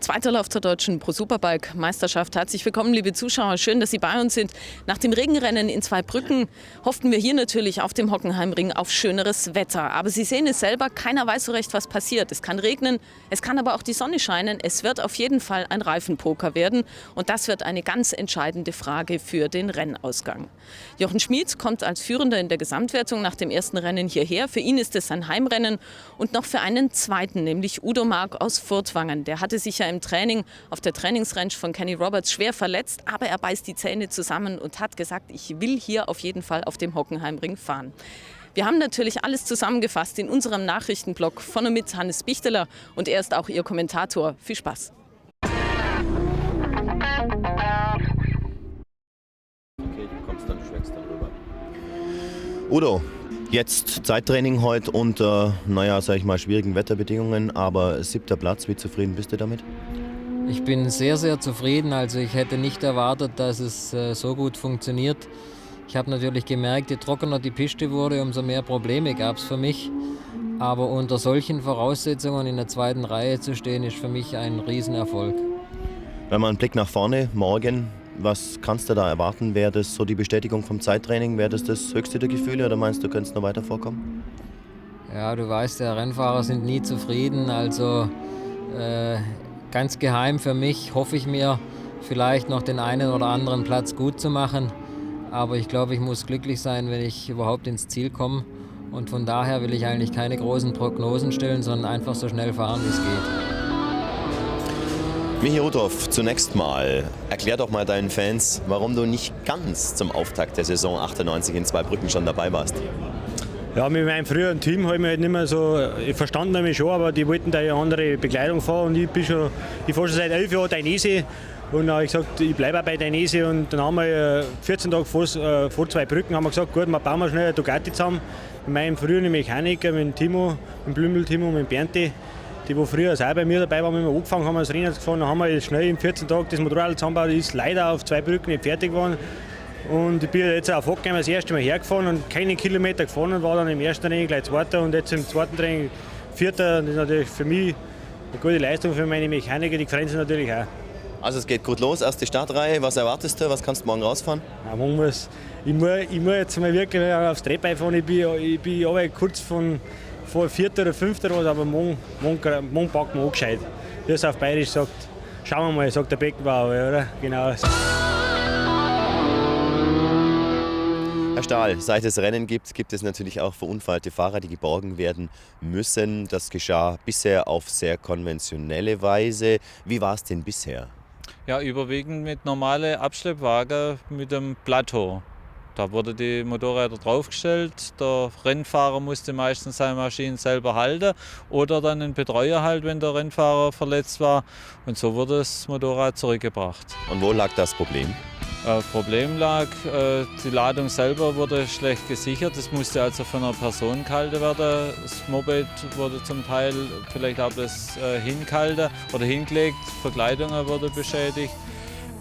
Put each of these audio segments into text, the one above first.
Zweiter Lauf zur deutschen Pro-Superbike-Meisterschaft. Herzlich willkommen, liebe Zuschauer. Schön, dass Sie bei uns sind. Nach dem Regenrennen in Zweibrücken hofften wir hier natürlich auf dem Hockenheimring auf schöneres Wetter. Aber Sie sehen es selber, keiner weiß so recht, was passiert. Es kann regnen, es kann aber auch die Sonne scheinen. Es wird auf jeden Fall ein Reifenpoker werden. Und das wird eine ganz entscheidende Frage für den Rennausgang. Jochen Schmid kommt als Führender in der Gesamtwertung nach dem ersten Rennen hierher. Für ihn ist es sein Heimrennen und noch für einen zweiten, nämlich Udo Mark aus Furtwangen. Der hatte sich ja im Training auf der Trainingsrange von Kenny Roberts schwer verletzt, aber er beißt die Zähne zusammen und hat gesagt, ich will hier auf jeden Fall auf dem Hockenheimring fahren. Wir haben natürlich alles zusammengefasst in unserem Nachrichtenblog von und mit Hannes Bichteler und er ist auch Ihr Kommentator. Viel Spaß! Okay, du kommst dann, schwenkst dann rüber. Udo, jetzt Zeittraining heute unter, sag ich mal, schwierigen Wetterbedingungen, aber 7. Platz, wie zufrieden bist du damit? Ich bin sehr, sehr zufrieden. Also ich hätte nicht erwartet, dass es so gut funktioniert. Ich habe natürlich gemerkt, je trockener die Piste wurde, umso mehr Probleme gab es für mich. Aber unter solchen Voraussetzungen in der zweiten Reihe zu stehen, ist für mich ein Riesenerfolg. Wenn man einen Blick nach vorne, morgen, was kannst du da erwarten? Wäre das so die Bestätigung vom Zeittraining? Wäre das höchste der Gefühle oder meinst du, könntest noch weiter vorkommen? Ja, du weißt, der Rennfahrer sind nie zufrieden. Also ganz geheim für mich hoffe ich mir, vielleicht noch den einen oder anderen Platz gut zu machen. Aber ich glaube, ich muss glücklich sein, wenn ich überhaupt ins Ziel komme. Und von daher will ich eigentlich keine großen Prognosen stellen, sondern einfach so schnell fahren, wie es geht. Michi Rudolph, zunächst mal, erklär doch mal deinen Fans, warum du nicht ganz zum Auftakt der Saison 98 in Zweibrücken schon dabei warst. Ja, mit meinem früheren Team habe ich mich halt nicht mehr so, ich verstand mich schon, aber die wollten da eine andere Bekleidung fahren und ich fahre schon seit 11 Jahren Dainese und dann habe ich gesagt, ich bleibe auch bei Dainese und dann haben wir 14 Tage vor Zweibrücken haben wir gesagt, gut, wir bauen mal schnell eine Ducati zusammen. Mit meinem früheren Mechaniker, mit dem Timo, mit dem Blümel-Timo, mit dem Bernti, die früher auch bei mir dabei waren, wenn wir angefangen haben, das Rennen gefahren, dann haben wir schnell in 14 Tagen das Motorrad zusammengebaut, ist leider auf Zweibrücken nicht fertig geworden. Und ich bin jetzt auch auf Hockenheim das erste Mal hergefahren und keinen Kilometer gefahren und war dann im ersten Training gleich Zweiter und jetzt im zweiten Training Vierter. Das ist natürlich für mich eine gute Leistung für meine Mechaniker, die Grenzen natürlich auch. Also es geht gut los, erste Startreihe. Was erwartest du? Was kannst du morgen rausfahren? Ja, ich muss jetzt mal wirklich aufs Treppe einfahren. Ich bin aber kurz vor Vierter oder Fünfter, aber morgen packen wir auch gescheit. Wie es auf Bayerisch sagt, schauen wir mal, sagt der Beckenbauer, oder? Genau. Herr Stahl, seit es Rennen gibt es natürlich auch verunfallte Fahrer, die geborgen werden müssen. Das geschah bisher auf sehr konventionelle Weise. Wie war es denn bisher? Ja, überwiegend mit normalen Abschleppwagen mit dem Plateau. Da wurden die Motorräder draufgestellt, der Rennfahrer musste meistens seine Maschinen selber halten oder dann ein Betreuer halt, wenn der Rennfahrer verletzt war. Und so wurde das Motorrad zurückgebracht. Und wo lag das Problem? Problem lag, die Ladung selber wurde schlecht gesichert. Das musste also von einer Person gehalten werden. Das Moped wurde zum Teil vielleicht auch das hingehalten oder hingelegt. Verkleidungen wurden beschädigt.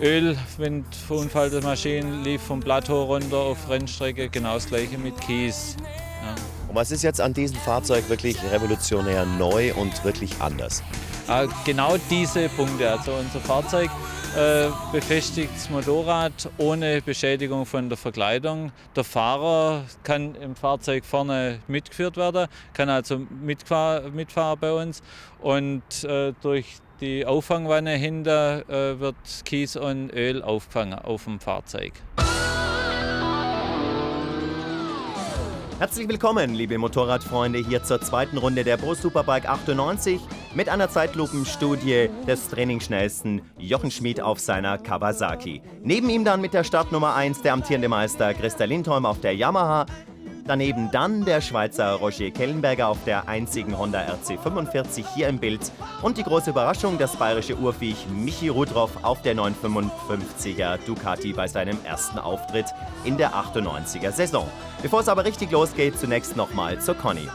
Öl, wenn verunfallte Maschinen lief vom Plateau runter auf Rennstrecke, genau das gleiche mit Kies. Ja. Und was ist jetzt an diesem Fahrzeug wirklich revolutionär neu und wirklich anders? Genau diese Punkte. Also unser Fahrzeug befestigt das Motorrad ohne Beschädigung von der Verkleidung. Der Fahrer kann im Fahrzeug vorne mitgeführt werden, kann also mitfahren bei uns und durch die Auffangwanne hinter wird Kies und Öl aufgefangen auf dem Fahrzeug. Herzlich willkommen, liebe Motorradfreunde, hier zur zweiten Runde der Pro Superbike 98 mit einer Zeitlupenstudie des trainingsschnellsten Jochen Schmid auf seiner Kawasaki. Neben ihm dann mit der Startnummer 1 der amtierende Meister Christa Lindholm auf der Yamaha. Daneben dann der Schweizer Roger Kellenberger auf der einzigen Honda RC45 hier im Bild. Und die große Überraschung, das bayerische Urviech Michi Rudolph auf der 955er Ducati bei seinem ersten Auftritt in der 98er Saison. Bevor es aber richtig losgeht, zunächst nochmal zur Conny.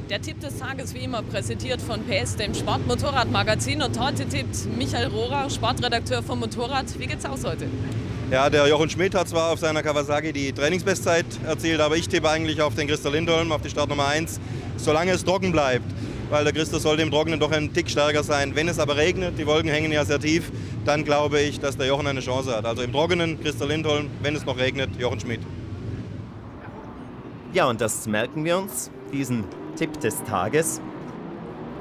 Der Tipp des Tages wie immer präsentiert von PS, dem Sportmotorradmagazin. Und heute tippt Michael Rohrer, Sportredakteur vom Motorrad. Wie geht's aus heute? Ja, der Jochen Schmidt hat zwar auf seiner Kawasaki die Trainingsbestzeit erzielt, aber ich tippe eigentlich auf den Christer Lindholm, auf die Startnummer 1, solange es trocken bleibt. Weil der Christer sollte im Trockenen doch ein Tick stärker sein. Wenn es aber regnet, die Wolken hängen ja sehr tief, dann glaube ich, dass der Jochen eine Chance hat. Also im Trockenen Christer Lindholm, wenn es noch regnet, Jochen Schmidt. Ja, und das merken wir uns, diesen Tipp des Tages.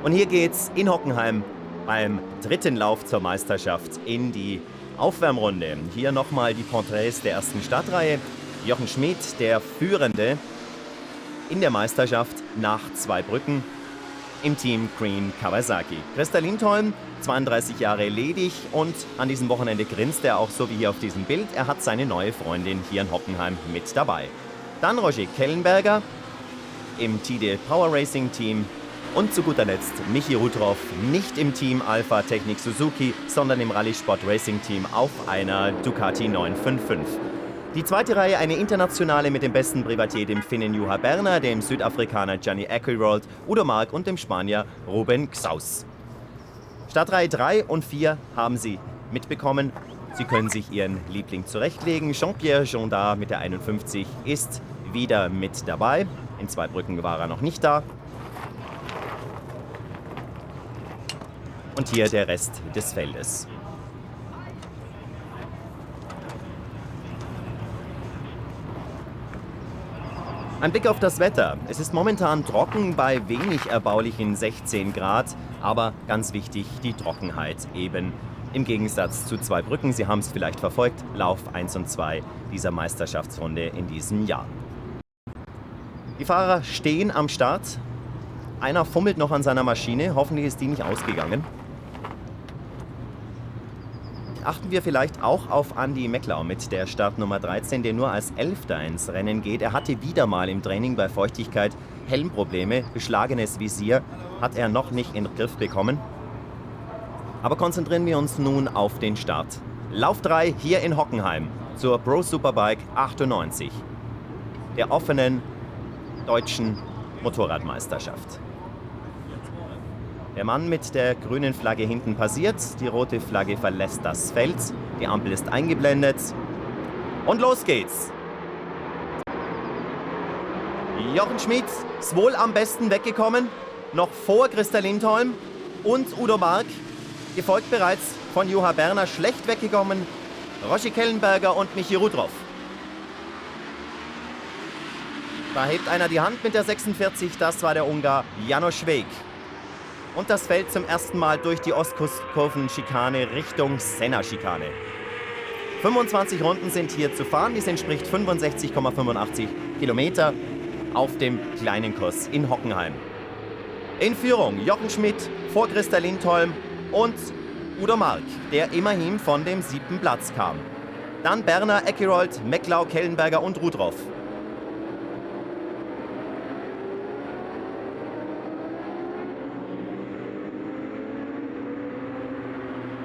Und hier geht's in Hockenheim beim dritten Lauf zur Meisterschaft in die Aufwärmrunde. Hier nochmal die Porträts der ersten Startreihe. Jochen Schmidt, der Führende in der Meisterschaft nach Zweibrücken im Team Green Kawasaki. Christer Lindholm, 32 Jahre ledig und an diesem Wochenende grinst er auch so wie hier auf diesem Bild. Er hat seine neue Freundin hier in Hockenheim mit dabei. Dann Roger Kellenberger im Tide Power Racing Team und zu guter Letzt Michi Rudroff, nicht im Team Alpha Technik Suzuki, sondern im Rallye Sport Racing Team auf einer Ducati 955. Die zweite Reihe eine internationale mit dem besten Privatier, dem Finnen Juha Berner, dem Südafrikaner Gianni Ackroyd, Udo Mark und dem Spanier Ruben Xaus. Startreihe 3 und 4 haben Sie mitbekommen. Sie können sich Ihren Liebling zurechtlegen. Jean-Pierre Jondard mit der 51 ist wieder mit dabei. In Zweibrücken war er noch nicht da. Und hier der Rest des Feldes. Ein Blick auf das Wetter. Es ist momentan trocken bei wenig erbaulichen 16 Grad, aber ganz wichtig die Trockenheit eben. Im Gegensatz zu Zweibrücken, Sie haben es vielleicht verfolgt, Lauf 1 und 2 dieser Meisterschaftsrunde in diesem Jahr. Die Fahrer stehen am Start. Einer fummelt noch an seiner Maschine, hoffentlich ist die nicht ausgegangen. Achten wir vielleicht auch auf Andi Mecklau mit der Startnummer 13, der nur als Elfter ins Rennen geht. Er hatte wieder mal im Training bei Feuchtigkeit Helmprobleme. Beschlagenes Visier hat er noch nicht in den Griff bekommen. Aber konzentrieren wir uns nun auf den Start. Lauf 3 hier in Hockenheim zur Pro Superbike 98, der offenen deutschen Motorradmeisterschaft. Der Mann mit der grünen Flagge hinten passiert, die rote Flagge verlässt das Feld, die Ampel ist eingeblendet und los geht's. Jochen Schmidt ist wohl am besten weggekommen, noch vor Christer Lindholm und Udo Mark, gefolgt bereits von Juha Berner, schlecht weggekommen, Roger Kellenberger und Michi Rudroff. Da hebt einer die Hand mit der 46, das war der Ungar János Schweg. Und das Feld zum ersten Mal durch die Ostkurvenschikane Richtung Senna-Schikane. 25 Runden sind hier zu fahren, dies entspricht 65,85 Kilometer auf dem kleinen Kurs in Hockenheim. In Führung Jochen Schmidt vor Christer Lindholm und Udo Mark, der immerhin von dem 7. Platz kam. Dann Berner, Ackroyd, Mecklau, Kellenberger und Rudroff.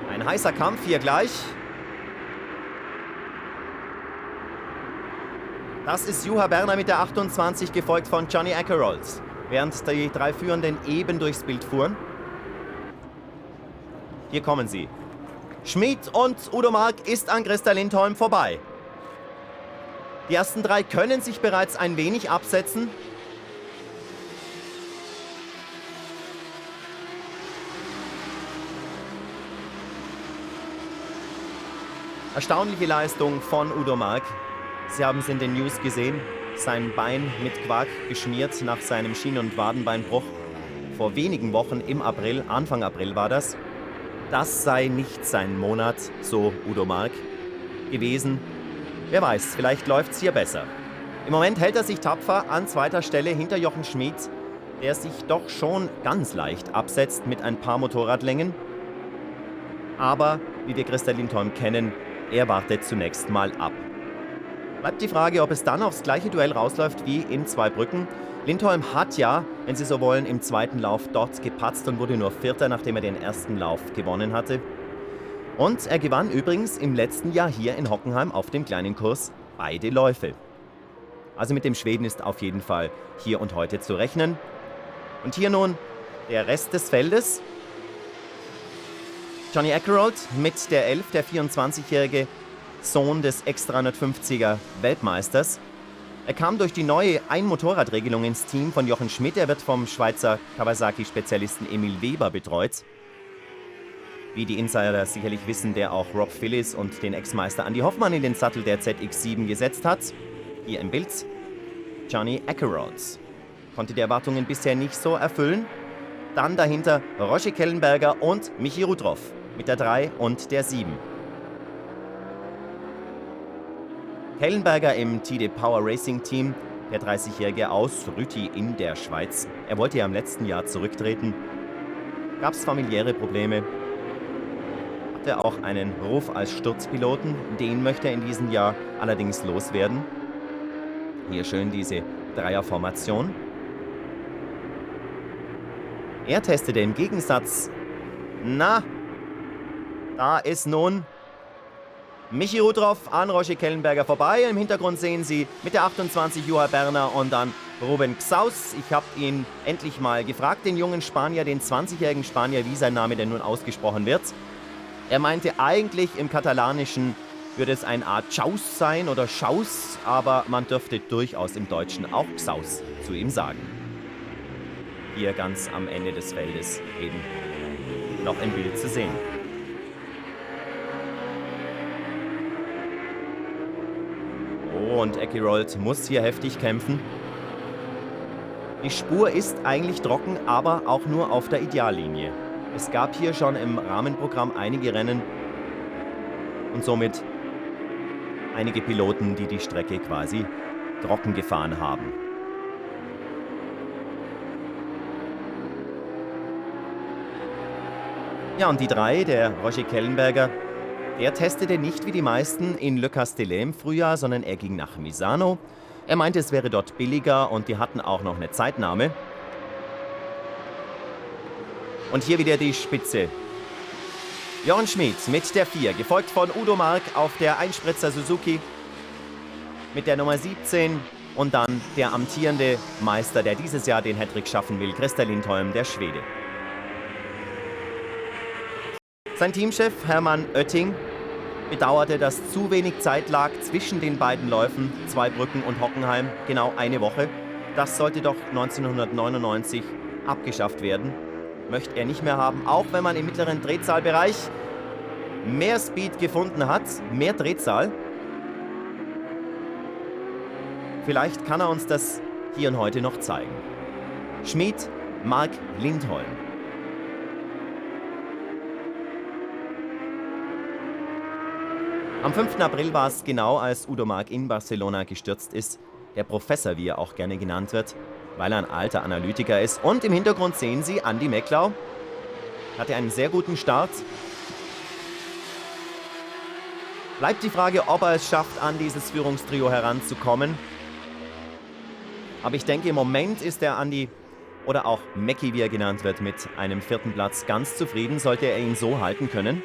Ein heißer Kampf hier gleich. Das ist Juha Berner mit der 28, gefolgt von Gianni Ackroyd, während die drei Führenden eben durchs Bild fuhren. Hier kommen sie. Schmidt und Udo Mark ist an Christer Lindholm vorbei. Die ersten drei können sich bereits ein wenig absetzen. Erstaunliche Leistung von Udo Mark. Sie haben es in den News gesehen. Sein Bein mit Quark geschmiert nach seinem Schien- und Wadenbeinbruch. Vor wenigen Wochen im April, Anfang April war das. Das sei nicht sein Monat, so Udo Mark, gewesen. Wer weiß, vielleicht läuft es hier besser. Im Moment hält er sich tapfer an zweiter Stelle hinter Jochen Schmidt, der sich doch schon ganz leicht absetzt mit ein paar Motorradlängen. Aber, wie wir Christer Lindholm kennen, er wartet zunächst mal ab. Bleibt die Frage, ob es dann aufs gleiche Duell rausläuft wie in Zweibrücken. Lindholm hat ja, wenn Sie so wollen, im zweiten Lauf dort gepatzt und wurde nur Vierter, nachdem er den ersten Lauf gewonnen hatte. Und er gewann übrigens im letzten Jahr hier in Hockenheim auf dem kleinen Kurs beide Läufe. Also mit dem Schweden ist auf jeden Fall hier und heute zu rechnen. Und hier nun der Rest des Feldes. Johnny Akeroyd mit der 11, der 24-jährige Sohn des X350er Weltmeisters. Er kam durch die neue Ein-Motorrad-Regelung ins Team von Jochen Schmidt. Er wird vom Schweizer Kawasaki-Spezialisten Emil Weber betreut. Wie die Insider sicherlich wissen, der auch Rob Phillips und den Ex-Meister Andy Hoffmann in den Sattel der ZX7 gesetzt hat. Hier im Bild Johnny Akeroyd. Konnte die Erwartungen bisher nicht so erfüllen. Dann dahinter Roger Kellenberger und Michi Rudroff mit der 3 und der 7. Kellenberger im TD Power Racing Team, der 30-Jährige aus Rüti in der Schweiz. Er wollte ja im letzten Jahr zurücktreten. Gab es familiäre Probleme. Hatte auch einen Ruf als Sturzpiloten. Den möchte er in diesem Jahr allerdings loswerden. Hier schön diese Dreierformation. Er testete im Gegensatz. Da ist nun Michi Rudroff an Roger Kellenberger vorbei. Im Hintergrund sehen Sie mit der 28 Juha Berner und dann Ruben Xaus. Ich habe ihn endlich mal gefragt, den jungen Spanier, den 20-jährigen Spanier, wie sein Name denn nun ausgesprochen wird. Er meinte eigentlich im Katalanischen würde es eine Art Chaus sein oder Schaus, aber man dürfte durchaus im Deutschen auch Xaus zu ihm sagen. Hier ganz am Ende des Feldes eben noch im Bild zu sehen. Oh, und Akeroyd muss hier heftig kämpfen. Die Spur ist eigentlich trocken, aber auch nur auf der Ideallinie. Es gab hier schon im Rahmenprogramm einige Rennen und somit einige Piloten, die die Strecke quasi trocken gefahren haben. Ja, und die 3, der Roger Kellenberger, der testete nicht wie die meisten in Le Castellet im Frühjahr, sondern er ging nach Misano. Er meinte, es wäre dort billiger und die hatten auch noch eine Zeitnahme. Und hier wieder die Spitze. Jochen Schmid mit der 4, gefolgt von Udo Mark auf der Einspritzer Suzuki mit der Nummer 17 und dann der amtierende Meister, der dieses Jahr den Hattrick schaffen will, Christer Lindholm, der Schwede. Sein Teamchef Hermann Oetting bedauerte, dass zu wenig Zeit lag zwischen den beiden Läufen, Zweibrücken und Hockenheim, genau eine Woche. Das sollte doch 1999 abgeschafft werden. Möchte er nicht mehr haben, auch wenn man im mittleren Drehzahlbereich mehr Speed gefunden hat, mehr Drehzahl. Vielleicht kann er uns das hier und heute noch zeigen. Schmid, Mark Lindholm. Am 5. April war es genau, als Udo Mark in Barcelona gestürzt ist. Der Professor, wie er auch gerne genannt wird, weil er ein alter Analytiker ist. Und im Hintergrund sehen Sie Andi Mecklau. Hatte einen sehr guten Start. Bleibt die Frage, ob er es schafft, an dieses Führungstrio heranzukommen. Aber ich denke, im Moment ist der Andi, oder auch Mackie, wie er genannt wird, mit einem 4. Platz ganz zufrieden, sollte er ihn so halten können.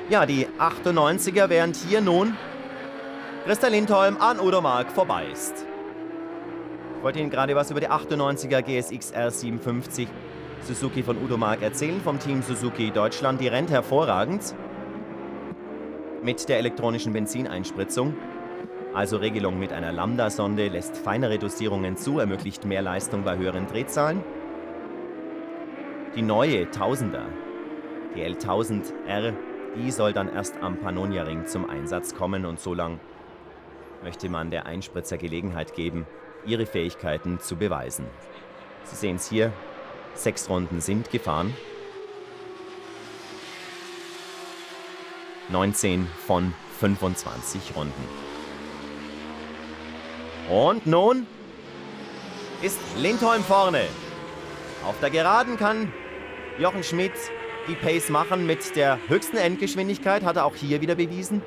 Ja, die 98er, während hier nun Christer Lindholm an Udo Mark vorbei ist. Ich wollte Ihnen gerade was über die 98er GSX R57 Suzuki von Udo Mark erzählen, vom Team Suzuki Deutschland. Die rennt hervorragend mit der elektronischen Benzineinspritzung. Also Regelung mit einer Lambda-Sonde, lässt feinere Dosierungen zu, ermöglicht mehr Leistung bei höheren Drehzahlen. Die neue 1000er, die L1000R, die soll dann erst am Pannonia-Ring zum Einsatz kommen und so lang möchte man der Einspritzer Gelegenheit geben, ihre Fähigkeiten zu beweisen. Sie sehen es hier, 6 Runden sind gefahren. 19 von 25 Runden. Und nun ist Lindholm vorne. Auf der Geraden kann Jochen Schmid die Pace machen mit der höchsten Endgeschwindigkeit, hat er auch hier wieder bewiesen.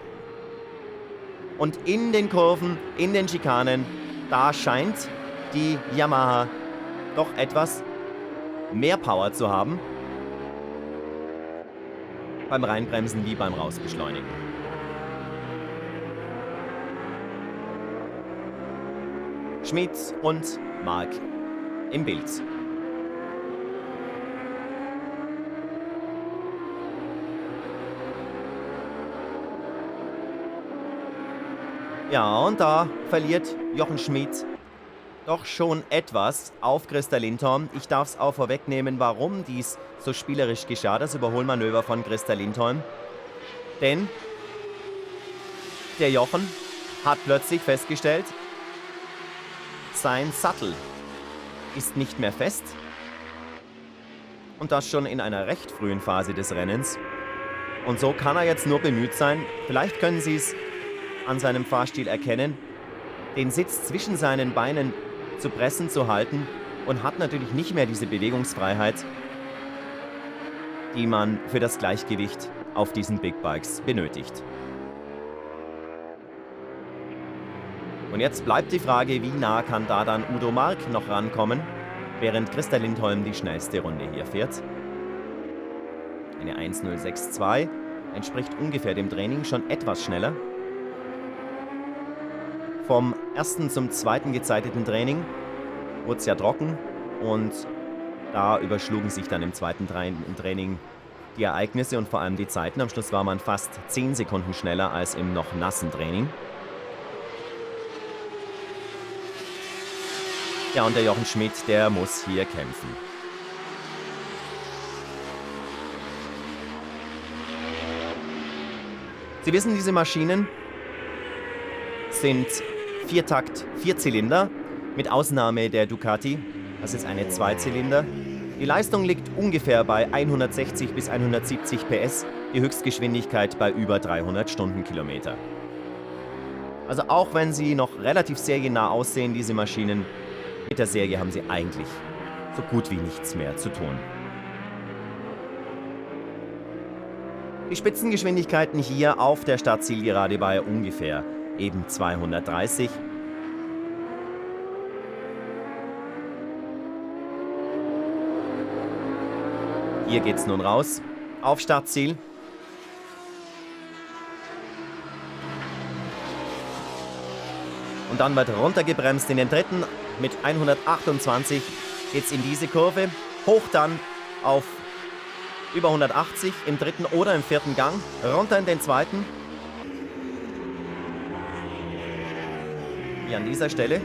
Und in den Kurven, in den Schikanen, da scheint die Yamaha doch etwas mehr Power zu haben. Beim Reinbremsen wie beim Rausbeschleunigen. Schmid und Marc im Bild. Ja, und da verliert Jochen Schmid doch schon etwas auf Christa Lindholm. Ich darf es auch vorwegnehmen, warum dies so spielerisch geschah, das Überholmanöver von Christa Lindholm. Denn der Jochen hat plötzlich festgestellt, sein Sattel ist nicht mehr fest. Und das schon in einer recht frühen Phase des Rennens. Und so kann er jetzt nur bemüht sein, vielleicht können Sie es an seinem Fahrstil erkennen, den Sitz zwischen seinen Beinen zu pressen, zu halten und hat natürlich nicht mehr diese Bewegungsfreiheit, die man für das Gleichgewicht auf diesen Big Bikes benötigt. Und jetzt bleibt die Frage, wie nah kann da dann Udo Mark noch rankommen, während Christa Lindholm die schnellste Runde hier fährt. Eine 1:06,2 entspricht ungefähr dem Training, schon etwas schneller. Vom ersten zum zweiten gezeiteten Training wurde es ja trocken und da überschlugen sich dann im zweiten Training die Ereignisse und vor allem die Zeiten. Am Schluss war man fast 10 Sekunden schneller als im noch nassen Training. Ja, und der Jochen Schmid, der muss hier kämpfen. Sie wissen, diese Maschinen sind Viertakt, Vierzylinder, mit Ausnahme der Ducati. Das ist eine Zweizylinder. Die Leistung liegt ungefähr bei 160 bis 170 PS, die Höchstgeschwindigkeit bei über 300 Stundenkilometer. Also auch wenn sie noch relativ seriennah aussehen, diese Maschinen, mit der Serie haben sie eigentlich so gut wie nichts mehr zu tun. Die Spitzengeschwindigkeiten hier auf der Startzielgerade bei ungefähr eben 230. Hier geht's nun raus auf Startziel. Und dann wird runtergebremst in den dritten. Mit 128 geht's in diese Kurve. Hoch dann auf über 180 im dritten oder im vierten Gang. Runter in den zweiten. Hier an dieser Stelle.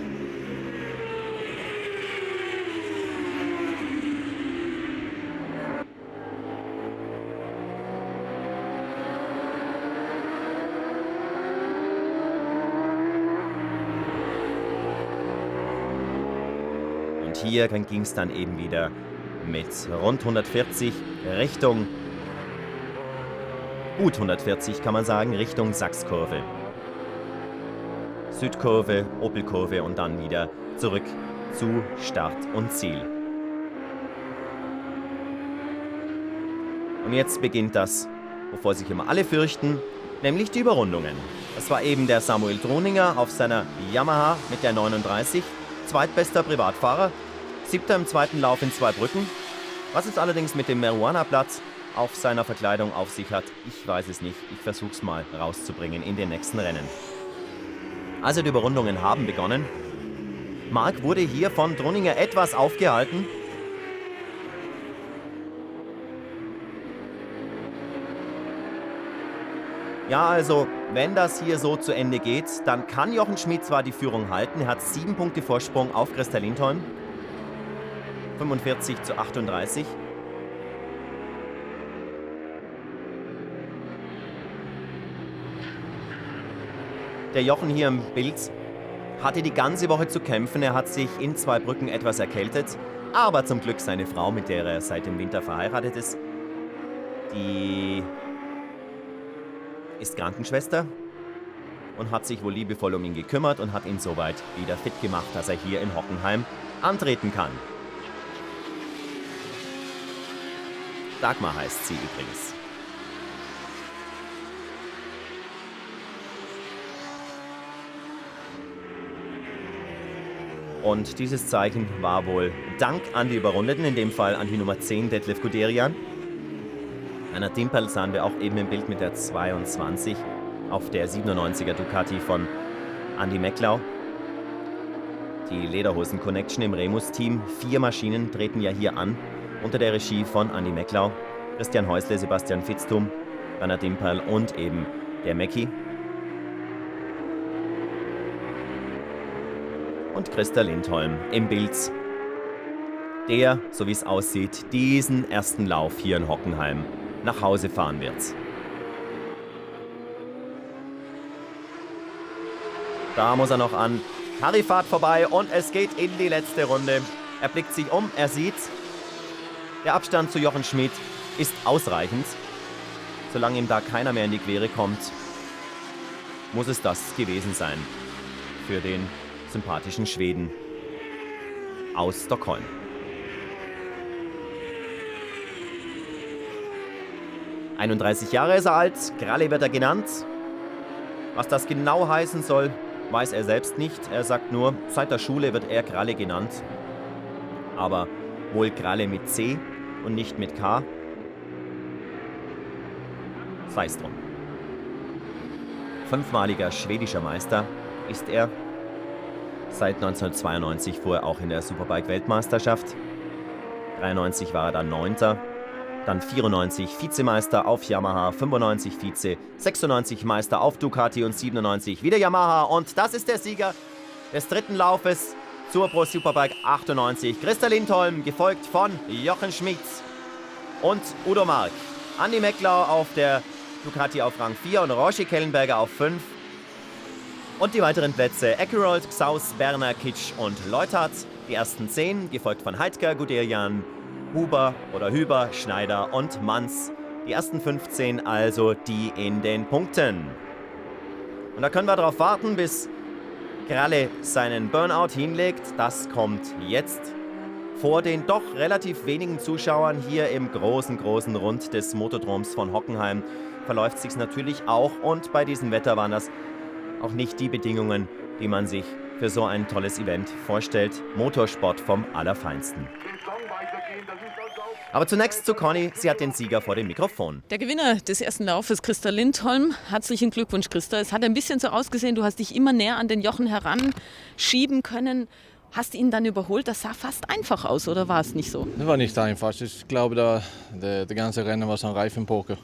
Und hier ging es dann eben wieder mit rund 140 Richtung, gut 140 kann man sagen, Richtung Sachskurve. Südkurve, Opelkurve und dann wieder zurück zu Start und Ziel. Und jetzt beginnt das, wovor sich immer alle fürchten, nämlich die Überrundungen. Das war eben der Samuel Droninger auf seiner Yamaha mit der 39, zweitbester Privatfahrer, 7. im zweiten Lauf in Zweibrücken. Was es allerdings mit dem Marihuana-Blatt auf seiner Verkleidung auf sich hat, ich weiß es nicht. Ich versuche es mal rauszubringen in den nächsten Rennen. Also die Überrundungen haben begonnen. Marc wurde hier von Droninger etwas aufgehalten. Ja, also wenn das hier so zu Ende geht, dann kann Jochen Schmid zwar die Führung halten. Er hat 7 Punkte Vorsprung auf Christa Lindholm. 45:38. Der Jochen hier im Bild hatte die ganze Woche zu kämpfen. Er hat sich in Zweibrücken etwas erkältet. Aber zum Glück seine Frau, mit der er seit dem Winter verheiratet ist, die ist Krankenschwester und hat sich wohl liebevoll um ihn gekümmert und hat ihn soweit wieder fit gemacht, dass er hier in Hockenheim antreten kann. Dagmar heißt sie übrigens. Und dieses Zeichen war wohl Dank an die Überrundeten, in dem Fall an die Nummer 10, Detlef Guderian. Anna Timpel sahen wir auch eben im Bild mit der 22 auf der 97er Ducati von Andi Mecklau. Die Lederhosen Connection im Remus-Team. 4 Maschinen treten ja hier an, unter der Regie von Andi Mecklau, Christian Häusle, Sebastian Vitzthum, Rainer Dimperl und eben der Mäcki. Und Christa Lindholm im Bild, der, so wie es aussieht, diesen ersten Lauf hier in Hockenheim nach Hause fahren wird. Da muss er noch an. Harry fährt vorbei und es geht in die letzte Runde. Er blickt sich um, er sieht, der Abstand zu Jochen Schmid ist ausreichend. Solange ihm da keiner mehr in die Quere kommt, muss es das gewesen sein für den sympathischen Schweden aus Stockholm. ...31 Jahre ist er alt, Kralle wird er genannt. Was das genau heißen soll, weiß er selbst nicht. Er sagt nur, seit der Schule wird er Kralle genannt. Aber wohl Kralle mit C und nicht mit K. Sei's drum. 5-maliger schwedischer Meister ist er. Seit 1992 fuhr er auch in der Superbike-Weltmeisterschaft. 93 war er dann 9. Dann 94 Vizemeister auf Yamaha, 95 Vize, 96 Meister auf Ducati und 97 wieder Yamaha. Und das ist der Sieger des 3. Laufes zur Pro Superbike 98. Christa Lindholm, gefolgt von Jochen Schmid und Udo Mark. Andi Mecklau auf der Ducati auf Rang 4 und Roger Kellenberger auf 5. Und die weiteren Plätze: Ekerold, Xaus, Berner, Kitsch und Leuthardt. Die ersten 10, gefolgt von Heidker, Guderian, Huber oder Hüber, Schneider und Manz. Die ersten 15 also die in den Punkten. Und da können wir darauf warten, bis Kralle seinen Burnout hinlegt. Das kommt jetzt. Vor den doch relativ wenigen Zuschauern hier im großen Rund des Motodroms von Hockenheim verläuft es sich natürlich auch. Und bei diesem Wetter waren das auch nicht die Bedingungen, die man sich für so ein tolles Event vorstellt. Motorsport vom Allerfeinsten. Aber zunächst zu Conny, sie hat den Sieger vor dem Mikrofon. Der Gewinner des ersten Laufes, Christa Lindholm. Herzlichen Glückwunsch, Christa. Es hat ein bisschen so ausgesehen, du hast dich immer näher an den Jochen heranschieben können. Hast ihn dann überholt? Das sah fast einfach aus, oder war es nicht so? Das war nicht einfach. Ich glaube, das ganze Rennen war so ein Reifenpoker.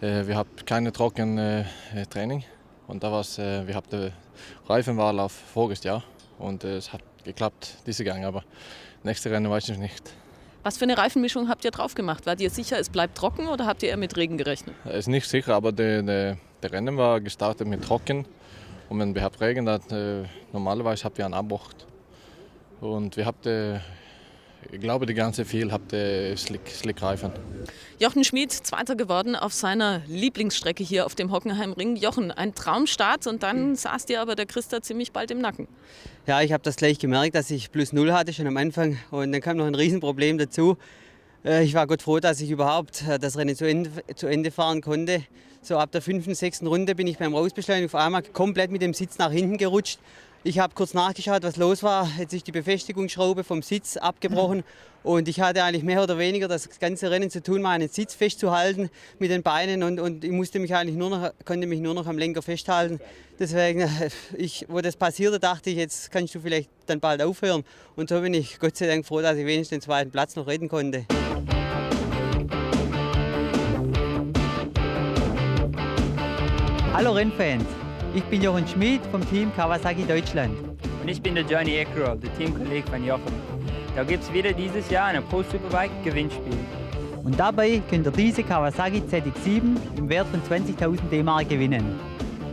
Wir haben keine trockene Training. Und da wir haben die Reifenwahl auf voriges Jahr. Und es hat geklappt, diese Gang. Aber nächste Rennen weiß ich nicht. Was für eine Reifenmischung habt ihr drauf gemacht? Wart ihr sicher, es bleibt trocken oder habt ihr eher mit Regen gerechnet? Es ist nicht sicher, aber der Rennen war gestartet mit Trocken. Und wenn wir haben Regen, dann normalerweise habt ihr einen Abbruch. Und wir haben, ich glaube, die ganze viel habt Slick-Reifen. Jochen Schmid, Zweiter geworden auf seiner Lieblingsstrecke hier auf dem Hockenheimring. Jochen, ein Traumstart und dann saß dir aber der Christa ziemlich bald im Nacken. Ja, ich habe das gleich gemerkt, dass ich +0 hatte schon am Anfang und dann kam noch ein Riesenproblem dazu. Ich war Gott froh, dass ich überhaupt das Rennen zu Ende fahren konnte. So ab der 5., 6. Runde bin ich beim Rausbeschleunigen auf einmal komplett mit dem Sitz nach hinten gerutscht. Ich habe kurz nachgeschaut, was los war. Jetzt ist die Befestigungsschraube vom Sitz abgebrochen und ich hatte eigentlich mehr oder weniger das ganze Rennen zu tun, meinen Sitz festzuhalten mit den Beinen und ich konnte mich nur noch am Lenker festhalten. Deswegen, wo das passierte, dachte ich, jetzt kannst du vielleicht dann bald aufhören. Und so bin ich Gott sei Dank froh, dass ich wenigstens den 2. Platz noch retten konnte. Hallo Rennfans! Ich bin Jochen Schmid vom Team Kawasaki Deutschland. Und ich bin der Johnny Ekerold, der Teamkollege von Jochen. Da gibt es wieder dieses Jahr ein Pro Superbike Gewinnspiel. Und dabei könnt ihr diese Kawasaki ZX7 im Wert von 20.000 D-Mark gewinnen.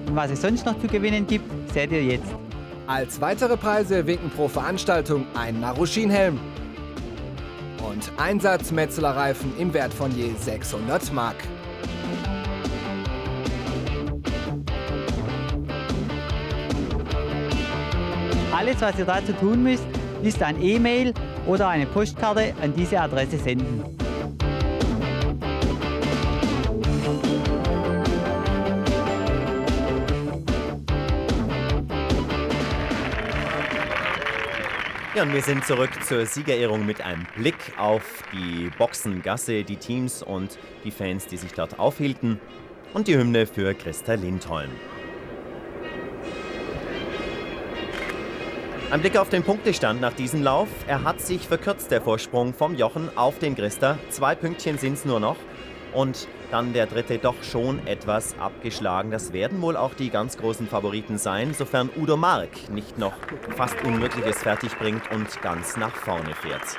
Und was es sonst noch zu gewinnen gibt, seht ihr jetzt. Als weitere Preise winken pro Veranstaltung ein Marushin-Helm und Einsatz-Metzeler-Reifen im Wert von je 600 Mark. Alles, was ihr dazu tun müsst, ist ein E-Mail oder eine Postkarte an diese Adresse senden. Ja, und wir sind zurück zur Siegerehrung mit einem Blick auf die Boxengasse, die Teams und die Fans, die sich dort aufhielten. Und die Hymne für Christa Lindholm. Ein Blick auf den Punktestand nach diesem Lauf. Er hat sich verkürzt, der Vorsprung vom Jochen auf den Christa. 2 Pünktchen sind es nur noch. Und dann der dritte doch schon etwas abgeschlagen. Das werden wohl auch die ganz großen Favoriten sein, sofern Udo Mark nicht noch fast Unmögliches fertig bringt und ganz nach vorne fährt.